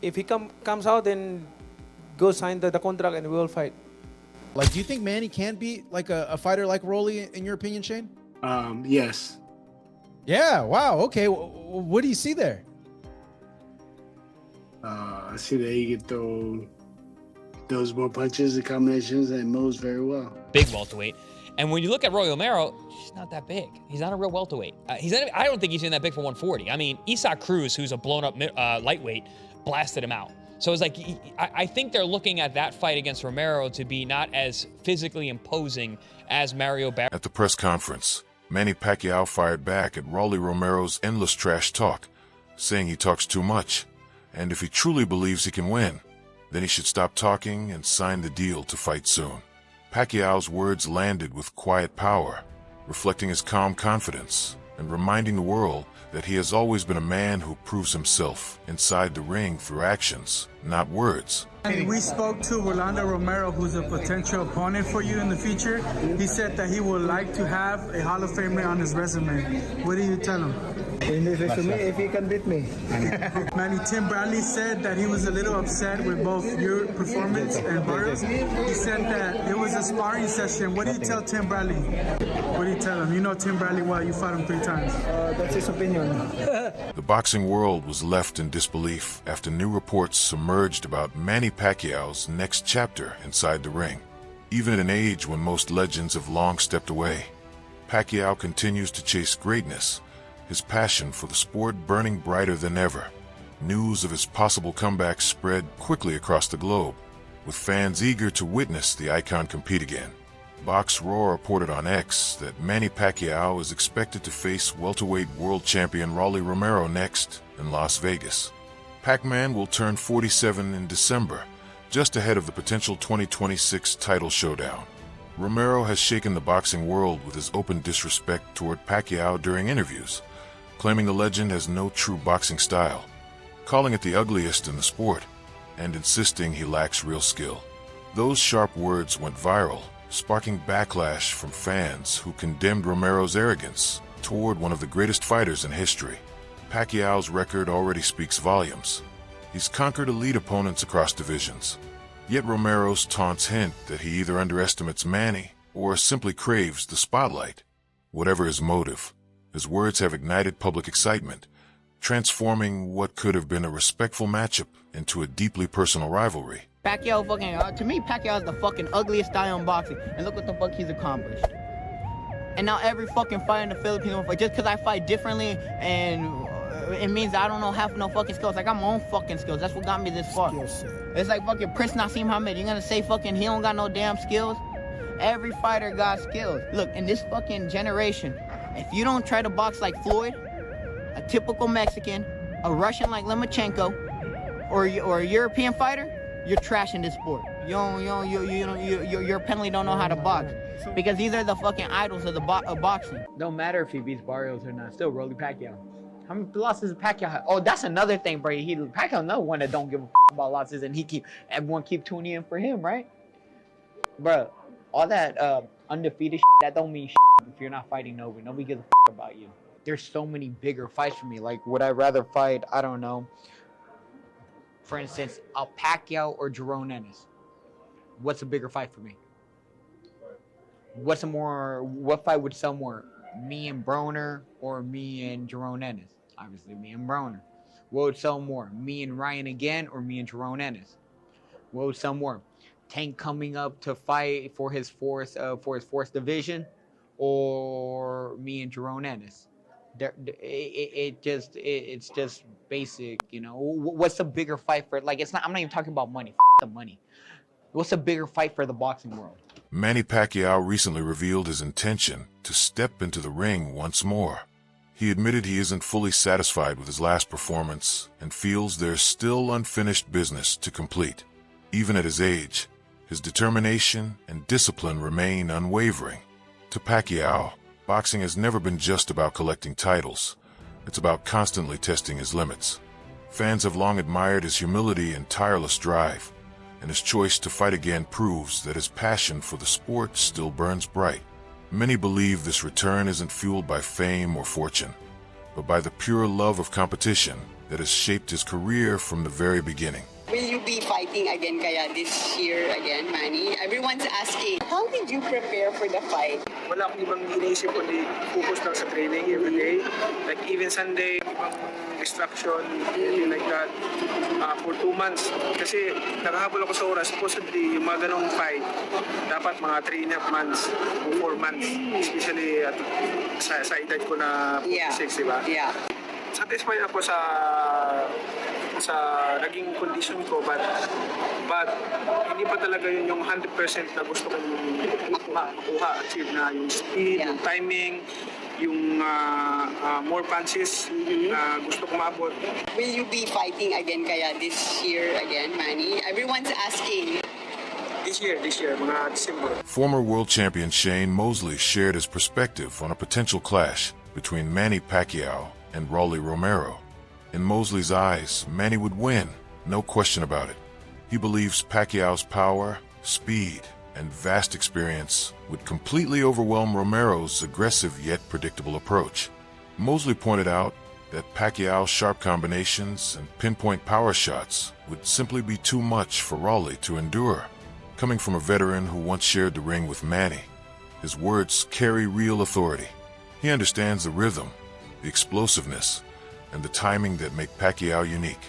If he comes out, then go sign the contract and we'll fight. Like, do you think Manny can be like a fighter like Rolly, in your opinion, Shane? Yes. Yeah. Wow. Okay. What do you see there? I see that he can throw those more punches and combinations and moves very well. Big welterweight. And when you look at Rolly Romero, he's not that big. He's not a real welterweight. I don't think he's even that big for 140. I mean, Isaac Cruz, who's a blown-up lightweight, blasted him out. So it's like, I think they're looking at that fight against Romero to be not as physically imposing as Mario Barrios. At the press conference, Manny Pacquiao fired back at Rolly Romero's endless trash talk, saying he talks too much, and if he truly believes he can win, then he should stop talking and sign the deal to fight soon. Pacquiao's words landed with quiet power, reflecting his calm confidence and reminding the world that he has always been a man who proves himself inside the ring through actions, not words. And we spoke to Rolando Romero, who's a potential opponent for you in the future. He said that he would like to have a Hall of Famer on his resume. What do you tell him? In his resume, if he can beat me. Manny, Tim Bradley said that he was a little upset with both your performance and Barrios. He said that it was a sparring session. What do you tell Tim Bradley? What do you tell him? You know Tim Bradley well. You fought him 3 times. That's his opinion. The boxing world was left in disbelief after new reports emerged about Manny Pacquiao's next chapter inside the ring. Even at an age when most legends have long stepped away, Pacquiao continues to chase greatness, his passion for the sport burning brighter than ever. News of his possible comeback spread quickly across the globe, with fans eager to witness the icon compete again. BoxRaw reported on X that Manny Pacquiao is expected to face welterweight world champion Rolly Romero next in Las Vegas. Pac-Man will turn 47 in December, just ahead of the potential 2026 title showdown. Romero has shaken the boxing world with his open disrespect toward Pacquiao during interviews, claiming the legend has no true boxing style, calling it the ugliest in the sport, and insisting he lacks real skill. Those sharp words went viral, sparking backlash from fans who condemned Romero's arrogance toward one of the greatest fighters in history. Pacquiao's record already speaks volumes. He's conquered elite opponents across divisions. Yet Romero's taunts hint that he either underestimates Manny or simply craves the spotlight. Whatever his motive, his words have ignited public excitement, transforming what could have been a respectful matchup into a deeply personal rivalry. Pacquiao to me, Pacquiao is the fucking ugliest guy in boxing, and look what the fuck he's accomplished. And now every fucking fight in the Philippines, just because I fight differently, and it means I don't know half no fucking skills. I got my own fucking skills. That's what got me this far. It's like fucking Prince Nassim Hamed. You gonna say fucking he don't got no damn skills? Every fighter got skills. Look, in this fucking generation, if you don't try to box like Floyd, a typical Mexican, a Russian like Lomachenko, or a European fighter, you're trash in this sport. You apparently don't know how to box. Because these are the fucking idols of the boxing. Don't matter if he beats Barrios or not. Still, Rolly Pacquiao. How many losses does Pacquiao have? Oh, that's another thing, bro. Pacquiao another one that don't give a about losses, and everyone keep tuning in for him, right? Bro, all that undefeated that don't mean if you're not fighting nobody. Nobody gives a about you. There's so many bigger fights for me. Like, would I rather fight, I don't know, for instance, a Pacquiao or Jerome Ennis? What's a bigger fight for me? What fight would sell more? Me and Broner or me and Jerome Ennis? Obviously, me and Broner. What would sell more? Me and Ryan again or me and Jerome Ennis? What would sell more? Tank coming up to fight for his fourth division, or me and Jerome Ennis? It's just basic, you know. What's the bigger fight for? Like, it's not. I'm not even talking about money. The money. What's the bigger fight for the boxing world? Manny Pacquiao recently revealed his intention to step into the ring once more. He admitted he isn't fully satisfied with his last performance and feels there's still unfinished business to complete. Even at his age, his determination and discipline remain unwavering. To Pacquiao, boxing has never been just about collecting titles. It's about constantly testing his limits. Fans have long admired his humility and tireless drive, and his choice to fight again proves that his passion for the sport still burns bright. Many believe this return isn't fueled by fame or fortune, but by the pure love of competition that has shaped his career from the very beginning. Will you be fighting again kaya this year again, Manny? Everyone's asking, how did you prepare for the fight? Wala akong ibang iniisip kundi focus lang sa training every day. Like even Sunday, ibang distraction, anything like that. For 2 months. Kasi nakahabol ako sa oras. Supposedly, yung mga ganong fight, dapat mga 3.5 months o 4 months. Especially sa edad ko na 46, diba? Yeah. Satisfied ako sa naging condition ko, but hindi pa talaga yun yung 100% na gusto kong makuha, achieve na yung speed, yung timing, yung more punches na gusto kong maabot. Will you be fighting again kaya this year again, Manny? Everyone's asking. This year, mga December. Former world champion Shane Mosley shared his perspective on a potential clash between Manny Pacquiao and Rolly Romero. In Mosley's eyes, Manny would win, no question about it. He believes Pacquiao's power, speed, and vast experience would completely overwhelm Romero's aggressive yet predictable approach. Mosley pointed out that Pacquiao's sharp combinations and pinpoint power shots would simply be too much for Rolly to endure. Coming from a veteran who once shared the ring with Manny, his words carry real authority. He understands the rhythm, the explosiveness, and the timing that make Pacquiao unique.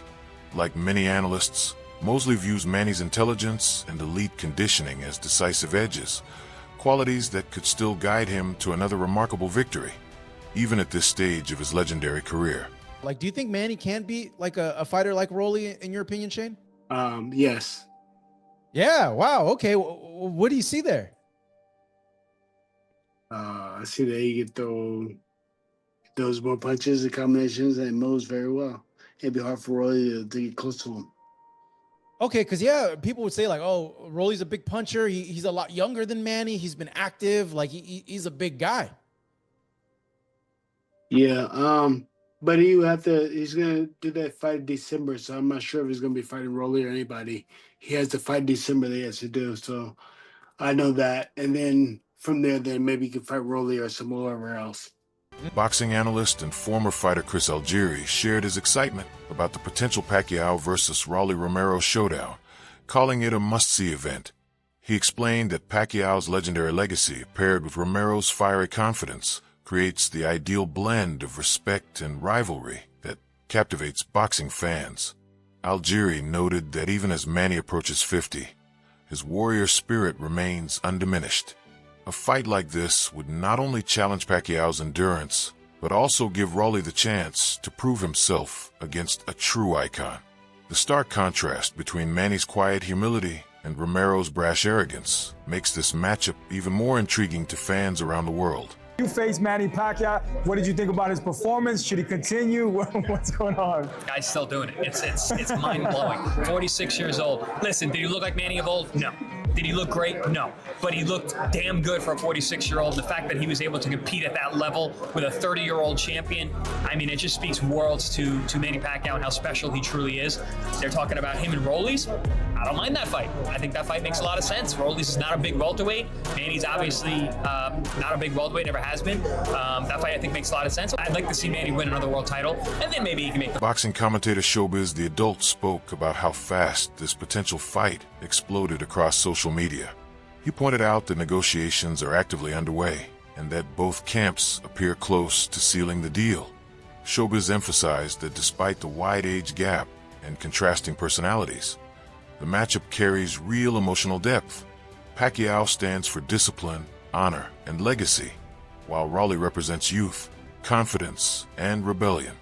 Like many analysts, Mosley views Manny's intelligence and elite conditioning as decisive edges, qualities that could still guide him to another remarkable victory, even at this stage of his legendary career. Like, do you think Manny can be like a fighter like Rolly, in your opinion, Shane? Yes. Yeah, wow, okay. What do you see there? I see that he get those more punches and combinations and moves very well. It'd be hard for Rolly to get close to him. Okay, because yeah, people would say like, oh, Rolly's a big puncher. He's a lot younger than Manny. He's been active. Like he's a big guy. Yeah, but he's gonna do that fight in December, so I'm not sure if he's gonna be fighting Rolly or anybody. He has to fight in December that he has to do, so I know that. And then from there, then maybe he can fight Rolly or somewhere else. Boxing analyst and former fighter Chris Algieri shared his excitement about the potential Pacquiao versus Rolly Romero showdown, calling it a must-see event. He explained that Pacquiao's legendary legacy, paired with Romero's fiery confidence, creates the ideal blend of respect and rivalry that captivates boxing fans. Algieri noted that even as Manny approaches 50, his warrior spirit remains undiminished. A fight like this would not only challenge Pacquiao's endurance, but also give Rolly the chance to prove himself against a true icon. The stark contrast between Manny's quiet humility and Romero's brash arrogance makes this matchup even more intriguing to fans around the world. You faced Manny Pacquiao. What did you think about his performance? Should he continue? What's going on? Guy's still doing it. It's mind-blowing. 46 years old. Listen, did he look like Manny of old? No. Did he look great? No. But he looked damn good for a 46-year-old. The fact that he was able to compete at that level with a 30-year-old champion, I mean, it just speaks worlds to Manny Pacquiao and how special he truly is. They're talking about him and Rolly's. I don't mind that fight. I think that fight makes a lot of sense. Rolly's is not a big welterweight. Manny's obviously not a big welterweight, never has been. That fight, I think, makes a lot of sense. I'd like to see Manny win another world title, and then maybe he can make the... Boxing commentator Showbiz The Adult spoke about how fast this potential fight exploded across social media. He pointed out that negotiations are actively underway, and that both camps appear close to sealing the deal. Showbiz emphasized that despite the wide age gap and contrasting personalities, the matchup carries real emotional depth. Pacquiao stands for discipline, honor, and legacy, while Rolly represents youth, confidence, and rebellion.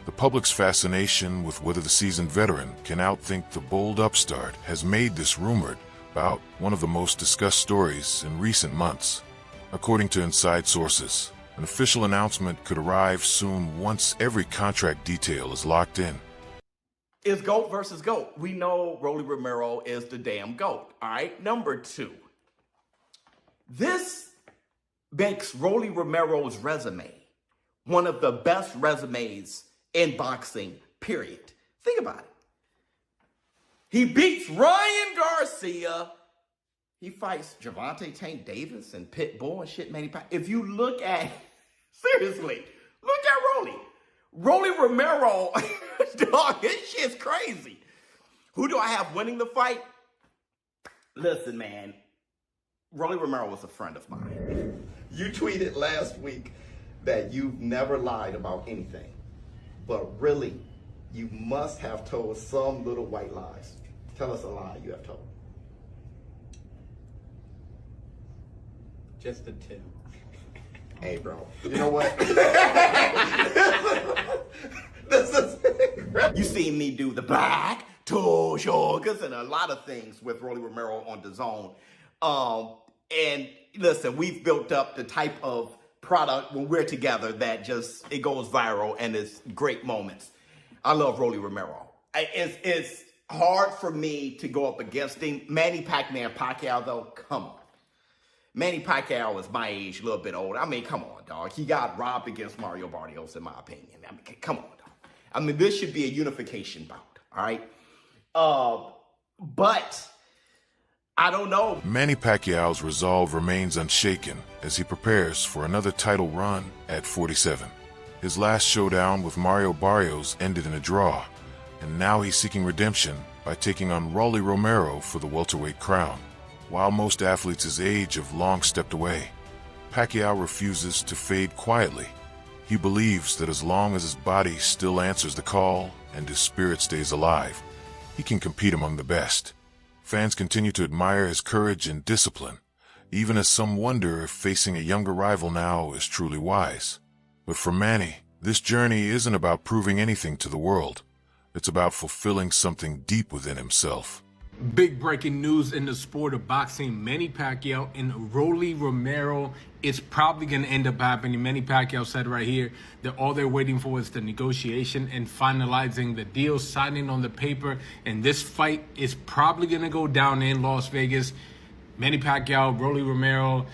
The public's fascination with whether the seasoned veteran can outthink the bold upstart has made this rumored bout one of the most discussed stories in recent months. According to inside sources, an official announcement could arrive soon once every contract detail is locked in. It's GOAT versus GOAT. We know Rolly Romero is the damn GOAT, all right? Number two, this makes Rolly Romero's resume one of the best resumes in boxing, period. Think about it. He beats Ryan Garcia. He fights Gervonta Tank Davis and Pitbull and shit, Manny Pacquiao. If you look at, seriously, look at Rolly. Rolly Romero, dog, this shit's crazy. Who do I have winning the fight? Listen, man, Rolly Romero was a friend of mine. You tweeted last week that you've never lied about anything. But really, you must have told some little white lies. Tell us a lie you have told. Just a tip. Hey, bro. You know what? You seen me do the back to shoulders and a lot of things with Rolly Romero on the zone. And listen, we've built up the type of product when we're together that just, it goes viral and it's great moments. I love Rolly Romero. It's hard for me to go up against him. Manny Pacquiao, though, come on. Manny Pacquiao is my age, a little bit older. I mean, come on, dog. He got robbed against Mario Barrios, in my opinion. I mean, come on, dog. I mean, this should be a unification bout, all right? But I don't know. Manny Pacquiao's resolve remains unshaken as he prepares for another title run at 47. His last showdown with Mario Barrios ended in a draw, and now he's seeking redemption by taking on Rolly Romero for the welterweight crown. While most athletes his age have long stepped away, Pacquiao refuses to fade quietly. He believes that as long as his body still answers the call and his spirit stays alive, he can compete among the best. Fans continue to admire his courage and discipline, even as some wonder if facing a younger rival now is truly wise. But for Manny, this journey isn't about proving anything to the world. It's about fulfilling something deep within himself. Big breaking news in the sport of boxing. Manny Pacquiao and Rolly Romero. It's probably going to end up happening. Manny Pacquiao said right here that all they're waiting for is the negotiation and finalizing the deal, signing on the paper. And this fight is probably going to go down in Las Vegas. Manny Pacquiao, Rolly Romero.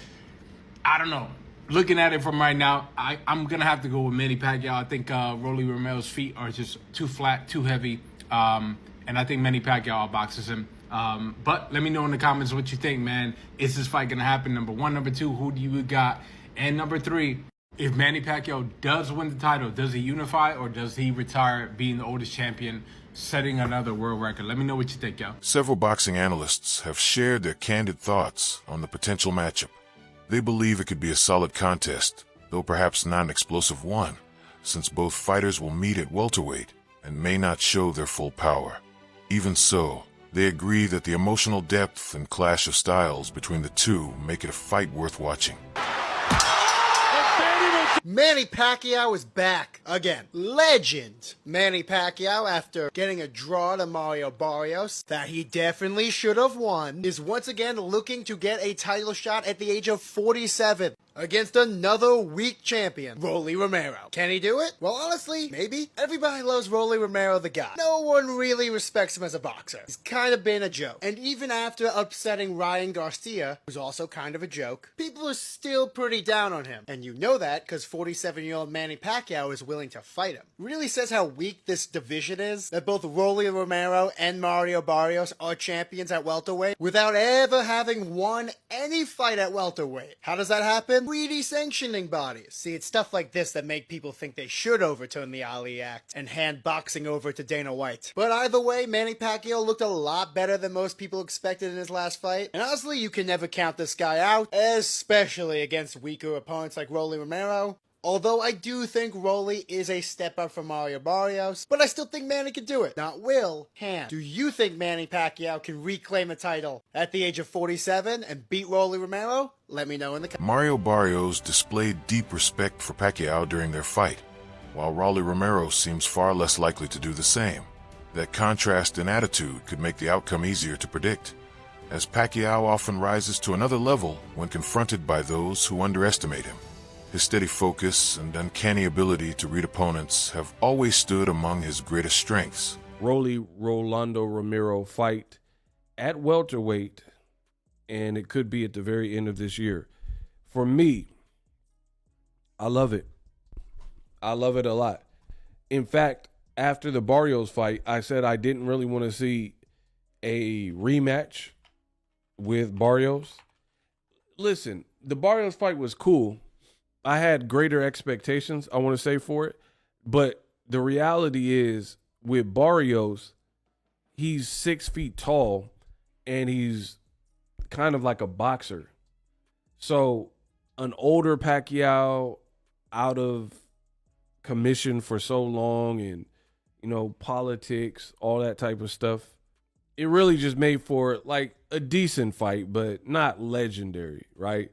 I don't know. Looking at it from right now, I'm going to have to go with Manny Pacquiao. I think Rolly Romero's feet are just too flat, too heavy. And I think Manny Pacquiao outboxes him. But let me know in the comments what you think, man. Is this fight going to happen? Number one. Number two, who do you got? And number three, if Manny Pacquiao does win the title, does he unify or does he retire being the oldest champion, setting another world record? Let me know what you think, yo. Several boxing analysts have shared their candid thoughts on the potential matchup. They believe it could be a solid contest, though perhaps not an explosive one, since both fighters will meet at welterweight and may not show their full power. Even so, they agree that the emotional depth and clash of styles between the two make it a fight worth watching. Manny Pacquiao is back again. Legend Manny Pacquiao, after getting a draw to Mario Barrios that he definitely should have won, is once again looking to get a title shot at the age of 47 against another weak champion, Rolly Romero. Can he do it? Well, honestly, maybe. Everybody loves Rolly Romero, the guy. No one really respects him as a boxer. He's kind of been a joke. And even after upsetting Ryan Garcia, who's also kind of a joke, people are still pretty down on him. And you know that because 47-year-old Manny Pacquiao is willing to fight him. Really says how weak this division is, that both Rolly Romero and Mario Barrios are champions at welterweight without ever having won any fight at welterweight. How does that happen? Greedy sanctioning bodies. See, it's stuff like this that make people think they should overturn the Ali Act and hand boxing over to Dana White. But either way, Manny Pacquiao looked a lot better than most people expected in his last fight. And honestly, you can never count this guy out, especially against weaker opponents like Rolly Romero. Although I do think Rolly is a step up from Mario Barrios, but I still think Manny can do it. Not will, can. Do you think Manny Pacquiao can reclaim a title at the age of 47 and beat Rolly Romero? Let me know in the comments. Mario Barrios displayed deep respect for Pacquiao during their fight, while Rolly Romero seems far less likely to do the same. That contrast in attitude could make the outcome easier to predict, as Pacquiao often rises to another level when confronted by those who underestimate him. His steady focus and uncanny ability to read opponents have always stood among his greatest strengths. Rolly Rolando Romero fight at welterweight, and it could be at the very end of this year. For me, I love it. I love it a lot. In fact, after the Barrios fight, I said I didn't really want to see a rematch with Barrios. Listen, the Barrios fight was cool. I had greater expectations, I want to say, for it. But the reality is with Barrios, he's 6 feet tall and he's kind of like a boxer. So an older Pacquiao out of commission for so long and, you know, politics, all that type of stuff, it really just made for like a decent fight, but not legendary, right?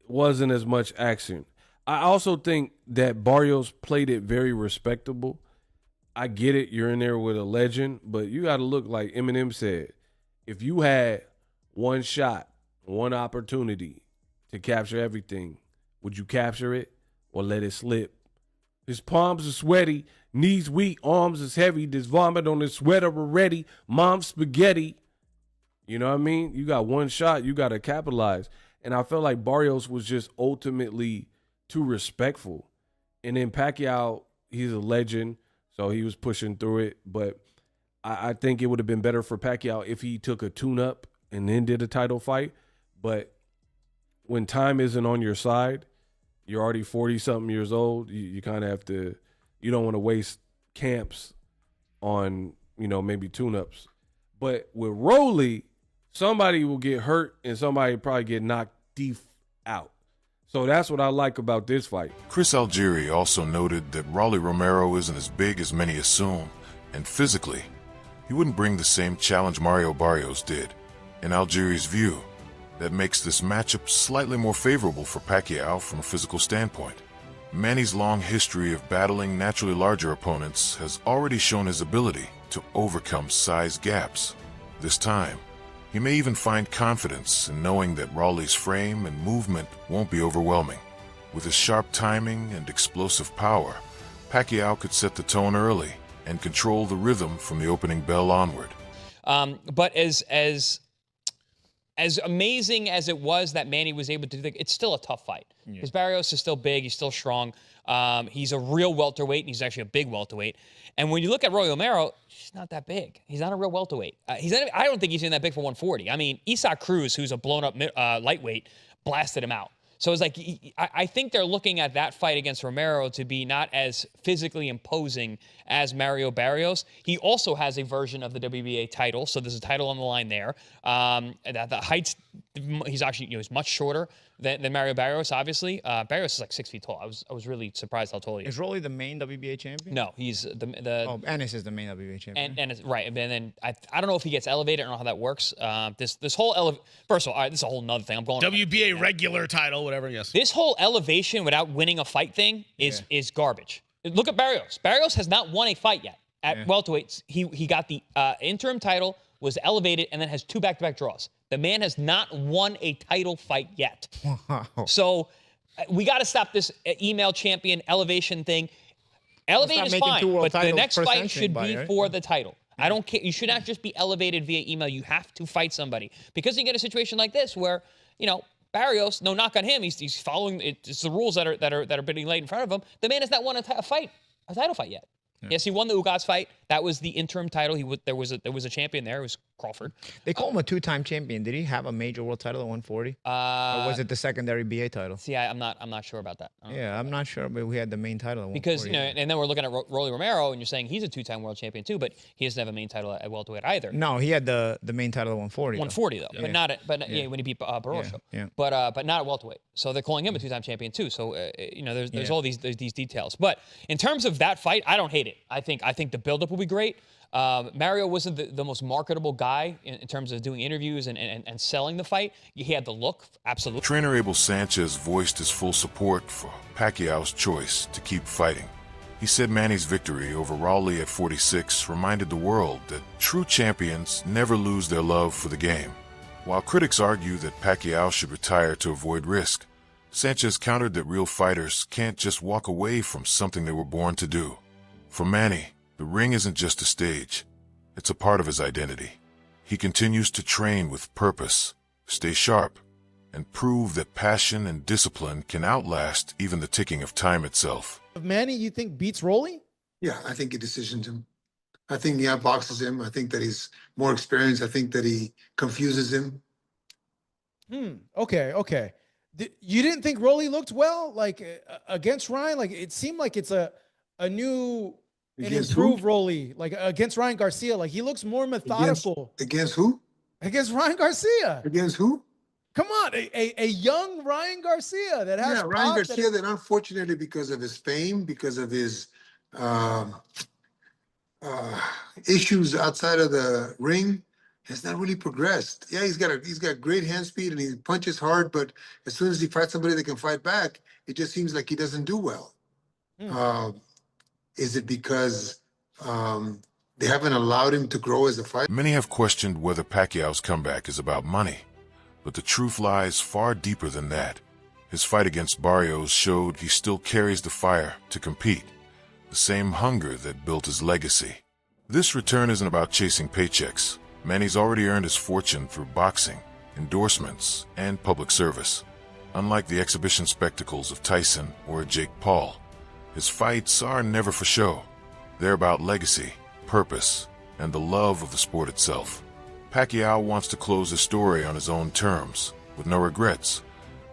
Wasn't as much action. I also think that Barrios played it very respectable. I get it, you're in there with a legend, but you got to look like Eminem said. If you had one shot, one opportunity to capture everything, would you capture it or let it slip? His palms are sweaty, knees weak, arms is heavy. There's vomit on his sweater already. Mom's spaghetti. You know what I mean? You got one shot, you got to capitalize. And I felt like Barrios was just ultimately too respectful. And then Pacquiao, he's a legend, so he was pushing through it. But I think it would have been better for Pacquiao if he took a tune-up and then did a title fight. But when time isn't on your side, you're already 40-something years old, you kind of have to, you don't want to waste camps on, you know, maybe tune-ups. But with Rolly, somebody will get hurt and somebody probably get knocked deep out. So that's what I like about this fight. Chris Algieri also noted that Rolly Romero isn't as big as many assume, and physically, he wouldn't bring the same challenge Mario Barrios did. In Algieri's view, that makes this matchup slightly more favorable for Pacquiao from a physical standpoint. Manny's long history of battling naturally larger opponents has already shown his ability to overcome size gaps. This time, he may even find confidence in knowing that Rolly's frame and movement won't be overwhelming. With his sharp timing and explosive power, Pacquiao could set the tone early and control the rhythm from the opening bell onward. But as amazing as it was that Manny was able to do it, it's still a tough fight. Because Barrios is still big, he's still strong. He's a real welterweight, and he's actually a big welterweight. And when you look at Rolly Romero, he's not that big. He's not a real welterweight. I don't think he's even that big for 140. I mean, Isaac Cruz, who's a blown-up lightweight, blasted him out. So it's like, I think they're looking at that fight against Romero to be not as physically imposing as Mario Barrios. He also has a version of the WBA title, so there's a title on the line there. The heights, he's actually, he's much shorter than Mario Barrios, obviously. Barrios is like 6 feet tall. I was really surprised how tall he is. Is Rolly the main WBA champion? No, he's the Ennis is the main WBA champion. And it's, right, and then I don't know if he gets elevated. I don't know how that works. This whole first of all, this is a whole nother thing. I'm going WBA regular title, whatever. Yes. This whole elevation without winning a fight thing is garbage. Look at Barrios. Barrios has not won a fight yet at welterweights. He got the interim title, was elevated, and then has 2 back-to-back draws. The man has not won a title fight yet. Wow. So we got to stop this email champion elevation thing. Elevate is fine, but the next fight should be for the title. I don't care. You should not just be elevated via email. You have to fight somebody. Because you get a situation like this where, Barrios, no knock on him, he's following it's the rules that are being laid in front of him. The man has not won a title fight yet. Yes, he won the Ugas fight. That was the interim title. There was a champion there. It was Crawford. They call him a 2-time champion. Did he have a major world title at 140? Or was it the secondary BA title? See, I'm not sure about that. I'm not sure, but we had the main title at 140. Because and then we're looking at Rolly Romero, and you're saying he's a 2-time world champion too, but he doesn't have a main title at welterweight either. No, he had the main title at 140. 140 though, when he beat Barroso. But not at welterweight. So they're calling him a 2-time champion too. So there's all these details. But in terms of that fight, I don't hate it. I think the buildup will be great. Mario wasn't the most marketable guy in terms of doing interviews and selling the fight. He had the look, absolutely. Trainer Abel Sanchez voiced his full support for Pacquiao's choice to keep fighting. He said Manny's victory over Rolly at 46 reminded the world that true champions never lose their love for the game. While critics argue that Pacquiao should retire to avoid risk, Sanchez countered that real fighters can't just walk away from something they were born to do. For Manny, the ring isn't just a stage, it's a part of his identity. He continues to train with purpose, stay sharp, and prove that passion and discipline can outlast even the ticking of time itself. Manny, you think beats Rolly? Yeah, I think he decisions him. I think he outboxes him. I think that he's more experienced. I think that he confuses him. Okay. You didn't think Rolly looked well, like against Ryan? Like it seemed like it's a an Against improved who? Rolly, like against Ryan Garcia. Like he looks more methodical. Against who? Against Ryan Garcia. Against who? Come on, a young Ryan Garcia that has Ryan pop, Garcia. That unfortunately, because of his fame, because of his issues outside of the ring, has not really progressed. Yeah, he's got great hand speed and he punches hard, but as soon as he fights somebody that can fight back, it just seems like he doesn't do well. Is it because they haven't allowed him to grow as a fighter? Many have questioned whether Pacquiao's comeback is about money, but the truth lies far deeper than that. His fight against Barrios showed he still carries the fire to compete, the same hunger that built his legacy. This return isn't about chasing paychecks. Manny's already earned his fortune through boxing, endorsements, and public service. Unlike the exhibition spectacles of Tyson or Jake Paul, his fights are never for show. They're about legacy, purpose, and the love of the sport itself. Pacquiao wants to close his story on his own terms, with no regrets.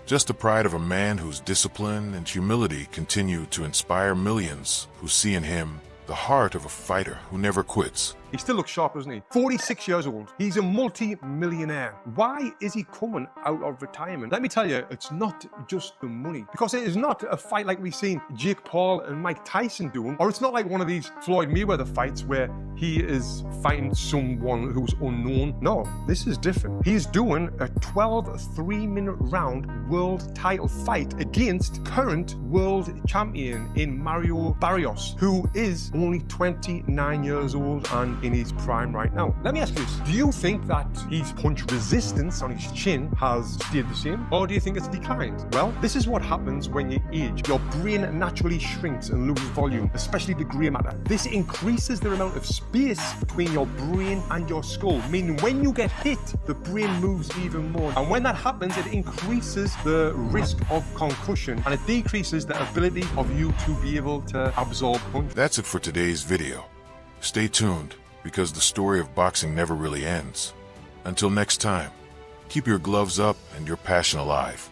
Just the pride of a man whose discipline and humility continue to inspire millions who see in him the heart of a fighter who never quits. He still looks sharp, doesn't he? 46 years old. He's a multi-millionaire. Why is he coming out of retirement? Let me tell you, it's not just the money. Because it is not a fight like we've seen Jake Paul and Mike Tyson doing, or it's not like one of these Floyd Mayweather fights where he is fighting someone who's unknown. No, this is different. He's doing a 12 3-minute round world title fight against current world champion in Mario Barrios, who is only 29 years old and in his prime right now. Let me ask you this. Do you think that his punch resistance on his chin has stayed the same? Or do you think it's declined? Well, this is what happens when you age. Your brain naturally shrinks and loses volume, especially the grey matter. This increases the amount of space between your brain and your skull, meaning when you get hit, the brain moves even more. And when that happens, it increases the risk of concussion and it decreases the ability of you to be able to absorb punch. That's it for today's video. Stay tuned, because the story of boxing never really ends. Until next time, keep your gloves up and your passion alive.